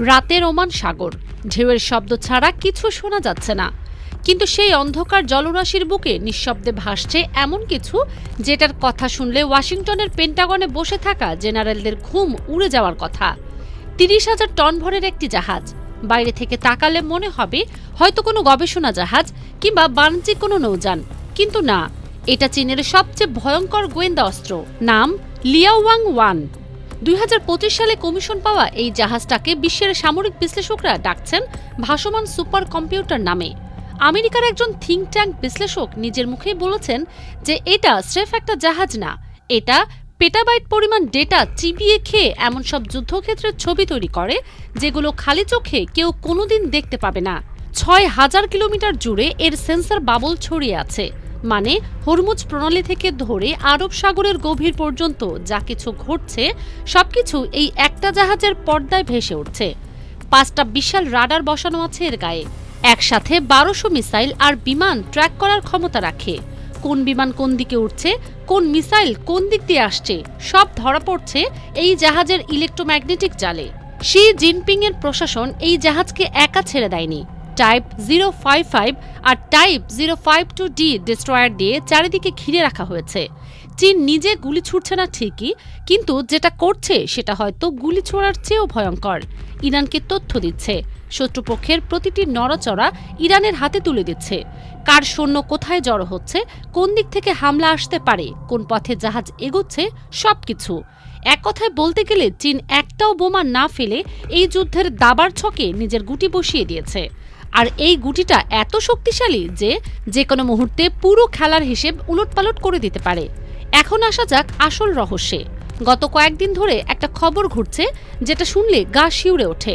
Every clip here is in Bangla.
রাতের ওমান সাগর, ঢেউয়ের শব্দ ছাড়া কিছু শোনা যাচ্ছে না, কিন্তু সেই অন্ধকার জলরাশির বুকে নিঃশব্দে ভাসছে এমন কিছু যেটার কথা শুনলে ওয়াশিংটনের পেন্টাগনে বসে থাকা জেনারেলদের ঘুম উড়ে যাওয়ার কথা। ৩০,০০০ টন ভরের একটি জাহাজ, বাইরে থেকে তাকালে মনে হবে হয়তো কোনো গবেষণা জাহাজ কিংবা বাণিজ্যিক কোনো নৌযান, কিন্তু না, এটা চীনের সবচেয়ে ভয়ঙ্কর গোয়েন্দা অস্ত্র, নাম লিয়াওয়াং-1। ২০২৫ সালে কমিশন পাওয়া এই জাহাজটাকে বিশ্বের সামরিক বিশ্লেষকরা ডাকছেন ভাসমান সুপার কম্পিউটার নামে। আমেরিকার একজন থিঙ্ক ট্যাঙ্ক বিশ্লেষক নিজের মুখেই বলেছেন যে এটা স্রেফ একটা জাহাজ না, এটা পেটাবাইট পরিমাণ ডেটা চিবিয়ে খেয়ে এমন সব যুদ্ধক্ষেত্রের ছবি তৈরি করে যেগুলো খালি চোখে কেউ কোনোদিন দেখতে পাবে না। ৬,০০০ কিলোমিটার জুড়ে এর সেন্সর বাবল ছড়িয়ে আছে, মানে হরমুজ প্রণালী থেকে ধরে আরব সাগরের গভীর পর্যন্ত যা কিছু ঘটছে সবকিছু এই একটা জাহাজের পর্দায় ভেসে উঠছে। ৫টা বিশাল রাডার বসানো আছে এর গায়ে, একসাথে ১২০০ মিসাইল আর বিমান ট্র্যাক করার ক্ষমতা রাখে। কোন বিমান কোন দিকে উঠছে, কোন মিসাইল কোন দিক দিয়ে আসছে, সব ধরা পড়ছে এই জাহাজের ইলেকট্রোম্যাগনেটিক জালে। শি জিনপিং এর প্রশাসন এই জাহাজকে একা ছেড়ে দেয়নি। টাইপ 055 আর টাইপ 052D ডেস্ট্রয়ার দিয়ে চারিদিকে ঘিরে রাখা হয়েছে। চীন নিজে গুলি ছুড়ছে না ঠিকই, কিন্তু যেটা করছে সেটা হয়তো গুলি ছোড়ার চেয়েও ভয়ঙ্কর। ইরানকে তথ্য দিচ্ছে, শত্রুপক্ষের প্রতিটি নড়াচড়া ইরানের হাতে তুলে দিচ্ছে। কার সৈন্য কোথায় জড়ো হচ্ছে, কোন দিক থেকে হামলা আসতে পারে, কোন পথে জাহাজ এগোচ্ছে, সবকিছু। এক কথায় বলতে গেলে চীন একটাও বোমা না ফেলে এই যুদ্ধের দাবার ছকে নিজের গুটি বসিয়ে দিয়েছে। আর এই গুটিটা এত শক্তিশালী যে কোনো মুহূর্তে পুরো খেলার হিসেব উলটপালট করে দিতে পারে। এখন আসা যাক আসল রহস্যে। গত কয়েকদিন ধরে একটা খবর ঘুরছে যেটা শুনলে গা শিউরে ওঠে।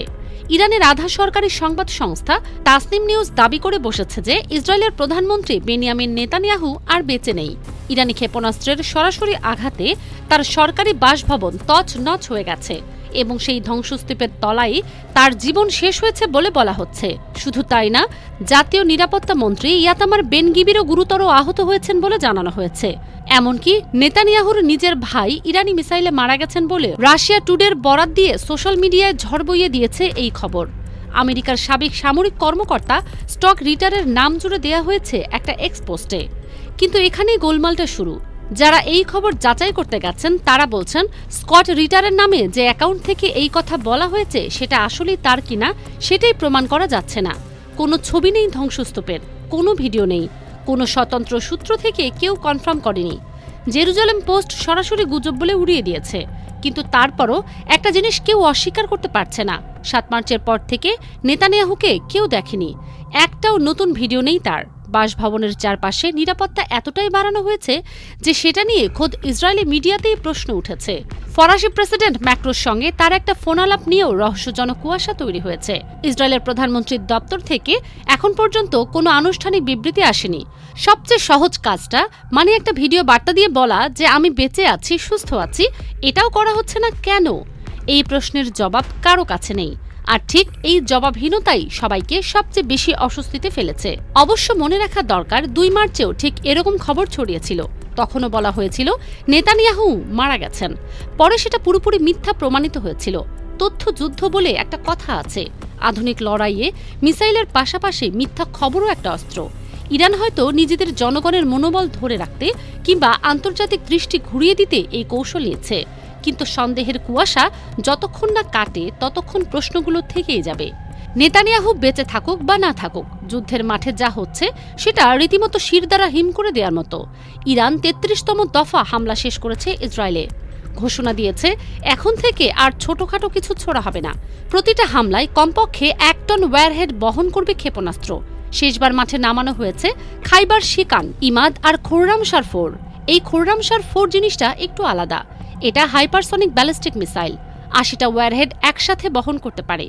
ইরানের আধা সরকারি সংবাদ সংস্থা তাসনিম নিউজ দাবি করে বসেছে যে ইসরায়েলের প্রধানমন্ত্রী বেনিয়ামিন নেতানিয়াহু আর বেঁচে নেই। ইরানি ক্ষেপণাস্ত্রের সরাসরি আঘাতে তার সরকারি বাসভবন তছনছ হয়ে গেছে এবং সেই ধ্বংসস্তূপের তলায় তার জীবন শেষ হয়েছে বলে বলা হচ্ছে। শুধু তাই না, জাতীয় নিরাপত্তা মন্ত্রী ইয়াতামার বেন গিবিরও গুরুতর আহত হয়েছেন বলে জানানো হয়েছে। এমনকি নেতানিয়াহুর নিজের ভাই ইরানি মিসাইলে মারা গেছেন বলে রাশিয়া টুডের বরাত দিয়ে সোশ্যাল মিডিয়ায় ঝড় বইয়ে দিয়েছে এই খবর। আমেরিকার সাবেক সামরিক কর্মকর্তা স্টক রিটারের নাম জুড়ে দেয়া হয়েছে একটা এক্স পোস্টে। কিন্তু এখানেই গোলমালটা শুরু। যারা এই খবর যাচাই করতে গেছেন তারা বলছেন স্কট রিটারের নামে যে অ্যাকাউন্ট থেকে এই কথা বলা হয়েছে সেটা আসলেই তার কিনা সেটাই প্রমাণ করা যাচ্ছে না। কোনো ছবি নেই ধ্বংসস্তূপের, কোনো ভিডিও নেই, কোনো স্বতন্ত্র সূত্র থেকে কেউ কনফার্ম করেনি। জেরুজালেম পোস্ট সরাসরি গুজব বলে উড়িয়ে দিয়েছে, কিন্তু তারপরও একটা জিনিস কেউ অস্বীকার করতে পারছে না, ৭ মার্চের পর থেকে নেতানিয়াহুকে কেউ দেখেনি। একটাও নতুন ভিডিও নেই তার। বাসভবনের চারপাশে নিরাপত্তা এতটাই বাড়ানো হয়েছে যে সেটা নিয়ে খোদ ইসরায়েলি মিডিয়াতেই প্রশ্ন উঠেছে। ফরাসি প্রেসিডেন্ট ম্যাক্রোর সঙ্গে তার একটা ফোনালাপ নিয়েও রহস্যজনক কুয়াশা তৈরি হয়েছে। ইসরায়েলের প্রধানমন্ত্রীর দপ্তর থেকে এখন পর্যন্ত কোনো আনুষ্ঠানিক বিবৃতি আসেনি। সবচেয়ে সহজ কাজটা, মানে একটা ভিডিও বার্তা দিয়ে বলা যে আমি বেঁচে আছি, সুস্থ আছি, এটাও করা হচ্ছে না কেন? এই প্রশ্নের জবাব কারো কাছে নেই। আর ঠিক এই জবাবহীনতাই সবাইকে সবচেয়ে বেশি অস্বস্তিতে ফেলেছে। অবশ্য মনে রাখা দরকার, ২ মার্চেও ঠিক এরকম খবর ছড়িয়েছিল। তখনও বলা হয়েছিল নেতানিয়াহু মারা গেছেন। পরে সেটা পুরোপুরি মিথ্যা প্রমাণিত হয়েছিল। তথ্য যুদ্ধ বলে একটা কথা আছে। আধুনিক লড়াইয়ে মিসাইলের পাশাপাশি মিথ্যা খবরও একটা অস্ত্র। ইরান হয়তো নিজেদের জনগণের মনোবল ধরে রাখতে কিংবা আন্তর্জাতিক দৃষ্টি ঘুরিয়ে দিতে এই কৌশল নিয়েছে। কিন্তু সন্দেহের কুয়াশা যতক্ষণ না কাটে ততক্ষণ প্রশ্নগুলো থেকেই যাবে। নেতানিয়াহু বেঁচে থাকুক বা না থাকুক, যুদ্ধের মাঠে যা হচ্ছে সেটা রীতিমতো শিরদাঁড়া হিম করে দেওয়ার মতো। ইরান ৩৩তম দফা হামলা শেষ করেছে ইসরায়েলে। ঘোষণা দিয়েছে এখন থেকে আর ছোটখাটো কিছু ছোড়া হবে না। প্রতিটা হামলায় কমপক্ষে ১ টন ওয়্যারহেড বহন করবে ক্ষেপণাস্ত্র। শেষবার মাঠে নামানো হয়েছে খাইবার শিকান, ইমাদ আর খোররামশার 4। এই খোররামশার 4 জিনিসটা একটু আলাদা। এটা হাইপারসনিক ব্যালিস্টিক মিসাইল, ৮০টা ওয়্যারহেড একসাথে বহন করতে পারে।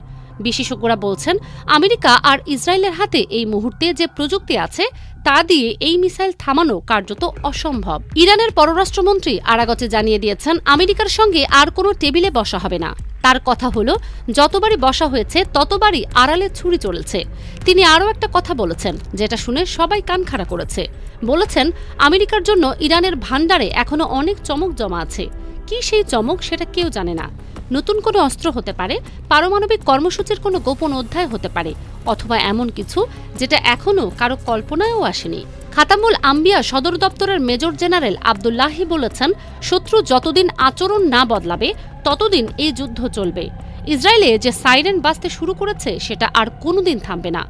বিশেষজ্ঞরা বলছেন আমেরিকা আর ইসরায়েলের হাতে এই মুহূর্তে যে প্রযুক্তি আছে তা দিয়ে এই মিসাইল থামানো কার্যত অসম্ভব। ইরানের পররাষ্ট্রমন্ত্রী আরাগচে জানিয়ে দিয়েছেন আমেরিকার সঙ্গে আর কোনো টেবিলে বসা হবে না। তার কথা হলো, যতবারই বসা হয়েছে ততবারই আড়ালে ছুরি চলেছে। তিনি আরও একটা কথা বলেছেন যেটা শুনে সবাই কান খাড়া করেছে। বলেছেন আমেরিকার জন্য ইরানের ভান্ডারে এখনো অনেক চমক জমা আছে। কি সেই চমক সেটা কেউ জানে না। নতুন কোনো অস্ত্র হতে পারে, পারমাণবিক কর্মসূচির কোনো গোপন অধ্যায় হতে পারে, অথবা এমন কিছু যেটা এখনও কারো কল্পনায়ও আসেনি। খাতামুল আম্বিয়া সদর দপ্তরের মেজর জেনারেল আবদুল্লাহি বলেছেন, শত্রু যতদিন আচরণ না বদলাবে ততদিন এই যুদ্ধ চলবে। ইসরায়েলে যে সাইরেন বাজতে শুরু করেছে সেটা আর কোনোদিন থামবে না।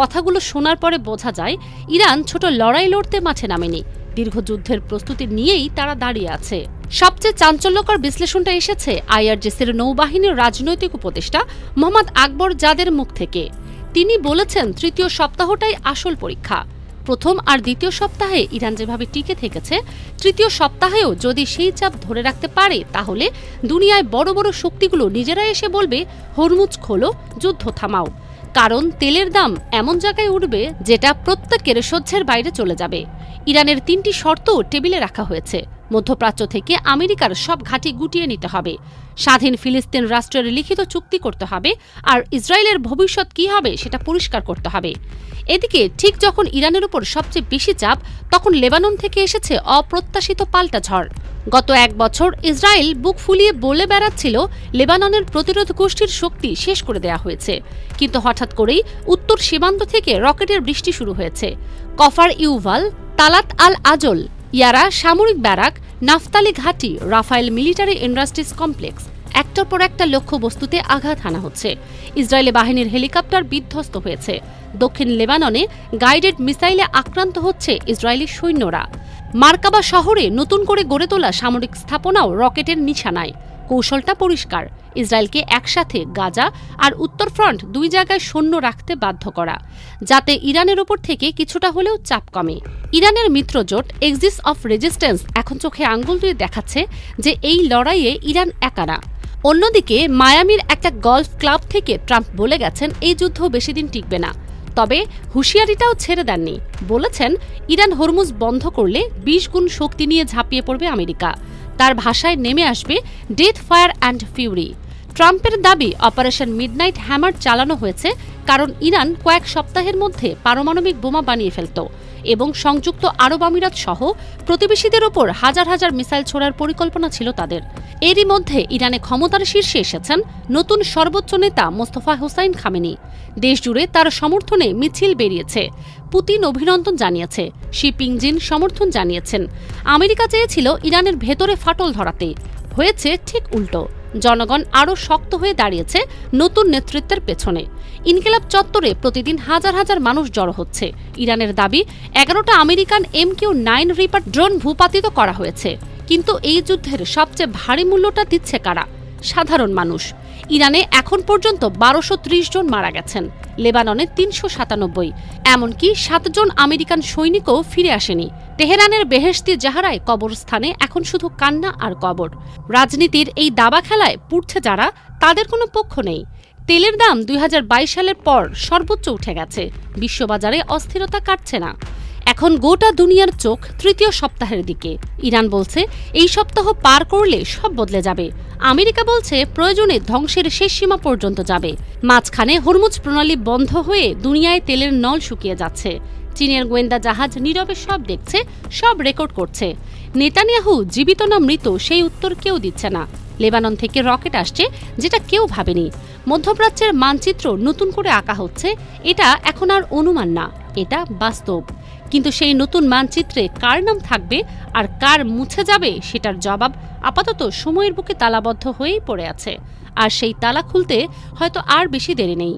কথাগুলো শোনার পরে বোঝা যায় ইরান ছোট লড়াই লড়তে মাঠে নামেনি, দীর্ঘ যুদ্ধের প্রস্তুতি নিয়েই তারা দাঁড়িয়ে আছে। সবচেয়ে চাঞ্চল্যকর বিশ্লেষণটা এসেছে আইআরজিসির নৌবাহিনীর রাজনৈতিক উপদেষ্টা মোহাম্মদ আকবর জাদের মুখ থেকে। তিনি বলেছেন, তৃতীয় সপ্তাহটাই আসল পরীক্ষা। প্রথম আর দ্বিতীয় সপ্তাহে ইরান যেভাবে টিকে থেকেছে, তৃতীয় সপ্তাহেও যদি সেই চাপ ধরে রাখতে পারে তাহলে দুনিয়ায় বড় বড় শক্তিগুলো নিজেরা এসে বলবে, হরমুজ খোলো, যুদ্ধ থামাও। কারণ তেলের দাম এমন জায়গায় উঠবে যেটা প্রত্যেকের সহ্যের বাইরে চলে যাবে। ইরানের 3টি শর্ত টেবিলে রাখা হয়েছে। মধ্যপ্রাচ্য থেকে আমেরিকার সব ঘাঁটি গুটিয়ে নিতে হবে, স্বাধীন ফিলিস্তিন রাষ্ট্রের লিখিত চুক্তি করতে হবে, আর ইসরায়েলের ভবিষ্যৎ কী হবে সেটা পরিষ্কার করতে হবে। এদিকে ঠিক যখন ইরানের উপর সবচেয়ে বেশি চাপ, তখন লেবানন থেকে এসেছে অপ্রত্যাশিত পাল্টা ঝড়। গত 1 বছর ইসরায়েল বুক ফুলিয়ে বলে বেড়াচ্ছিল লেবাননের প্রতিরোধ গোষ্ঠীর শক্তি শেষ করে দেয়া হয়েছে, কিন্তু হঠাৎ করেই উত্তর সীমান্ত থেকে রকেটের বৃষ্টি শুরু হয়েছে। কফার ইউভাল, তালাত আল আজল, ইয়ারা সামরিক ব্যারাক, নাফতালি ঘাঁটি, রাফায়েল মিলিটারি ইন্ডাস্ট্রিজ কমপ্লেক্স, একটার পর একটা লক্ষ্যবস্তুতে আঘাত হানা হচ্ছে। ইসরায়েলি বাহিনীর হেলিকপ্টার বিধ্বস্ত হয়েছে। দক্ষিণ লেবাননে গাইডেড মিসাইলে আক্রান্ত হচ্ছে ইসরায়েলি সৈন্যরা। মার্কাবা শহরে নতুন করে গড়ে তোলা সামরিক স্থাপনাও রকেটের নিশানায়। কৌশলটা পরিষ্কার, ইসরায়েলকে একসাথে গাজা আর উত্তর ফ্রন্ট 2 জায়গায় সৈন্য রাখতে বাধ্য করা, যাতে ইরানের উপর থেকে কিছুটা হলেও চাপ কমে। ইরানের মিত্রজোট এক্সিস অফ রেজিস্ট্যান্স এখন চোখে আঙ্গুল দিয়ে দেখাচ্ছে যে এই লড়াইয়ে ইরান একা না। অন্যদিকে মায়ামির একটা গলফ ক্লাব থেকে ট্রাম্প বলে গেছেন এই যুদ্ধ বেশি দিন টিকবে না। তবে হুঁশিয়ারিটাও ছেড়ে দেননি, বলেছেন ইরান হরমুজ বন্ধ করলে 20 গুণ শক্তি নিয়ে ঝাঁপিয়ে পড়বে আমেরিকা। তার ভাষায় নেমে আসবে ডেথ, ফায়ার অ্যান্ড ফিউরি। ট্রাম্পের দাবি অপারেশন মিডনাইট হ্যামার চালানো হয়েছে কারণ ইরান কয়েক সপ্তাহের মধ্যে পারমাণবিক বোমা বানিয়ে ফেলত এবং সংযুক্ত আরব আমিরাত সহ প্রতিবেশীদের ওপর হাজার হাজার মিসাইল ছোড়ার পরিকল্পনা ছিল তাদের। এরই মধ্যে ইরানে ক্ষমতার শীর্ষে এসেছেন নতুন সর্বোচ্চ নেতা মোস্তফা হোসাইন খামেনি। দেশজুড়ে তার সমর্থনে মিছিল বেরিয়েছে। পুতিন অভিনন্দন জানিয়েছে, শি পিংজিন সমর্থন জানিয়েছেন। আমেরিকা চেয়েছিল ইরানের ভেতরে ফাটল ধরাতে, হয়েছে ঠিক উল্টো। জনগণ আরও শক্ত হয়ে দাঁড়িয়েছে নতুন নেতৃত্বের পেছনে। ইনকিলাব চত্বরে প্রতিদিন হাজার হাজার মানুষ জড়ো হচ্ছে। ইরানের দাবি 11টা আমেরিকান MQ-9 রিপার ড্রোন ভূপাতিত করা হয়েছে। কিন্তু এই যুদ্ধের সবচেয়ে ভারী মূল্যটা দিচ্ছে কারা? সাধারণ মানুষ। ইরানে এখন পর্যন্ত 1230 জন মারা গেছেন, লেবাননে 397, এমনকি 7 জন আমেরিকান সৈনিকও ফিরে আসেনি। তেহরানের বেহেশতি জাহারায় কবরস্থানে এখন শুধু কান্না আর কবর। রাজনীতির এই দাবা খেলায় পুড়ছে যারা, তাদের কোনো পক্ষ নেই। তেলের দাম 2022 সালের পর সর্বোচ্চ উঠে গেছে। বিশ্ববাজারে অস্থিরতা কাটছে না। এখন গোটা দুনিয়ার চোখ তৃতীয় সপ্তাহের দিকে। ইরান বলছে এই সপ্তাহ পার করলে সব বদলে যাবে। আমেরিকা বলছে প্রয়োজনে ধ্বংসের শেষ সীমা পর্যন্ত যাবে। মাঝখানে হরমুজ প্রণালী বন্ধ হয়ে দুনিয়ায় তেলের নল শুকিয়ে যাচ্ছে। চীনের গোয়েন্দা জাহাজ নীরবে সব দেখছে, সব রেকর্ড করছে। নেতানিয়াহু জীবিত না মৃত সেই উত্তর কেউ দিচ্ছে না। লেবানন থেকে রকেট আসছে, যেটা কেউ ভাবেনি। মধ্যপ্রাচ্যের মানচিত্র নতুন করে আঁকা হচ্ছে। এটা এখন আর অনুমান না, এটা বাস্তব। কিন্তু সেই নতুন মানচিত্রে কার নাম থাকবে আর কার মুছে যাবে সেটার জবাব আপাতত সময়ের বুকে তালাবদ্ধ হয়েই পড়ে আছে। আর সেই তালা খুলতে হয়তো আর বেশি দেরি নেই।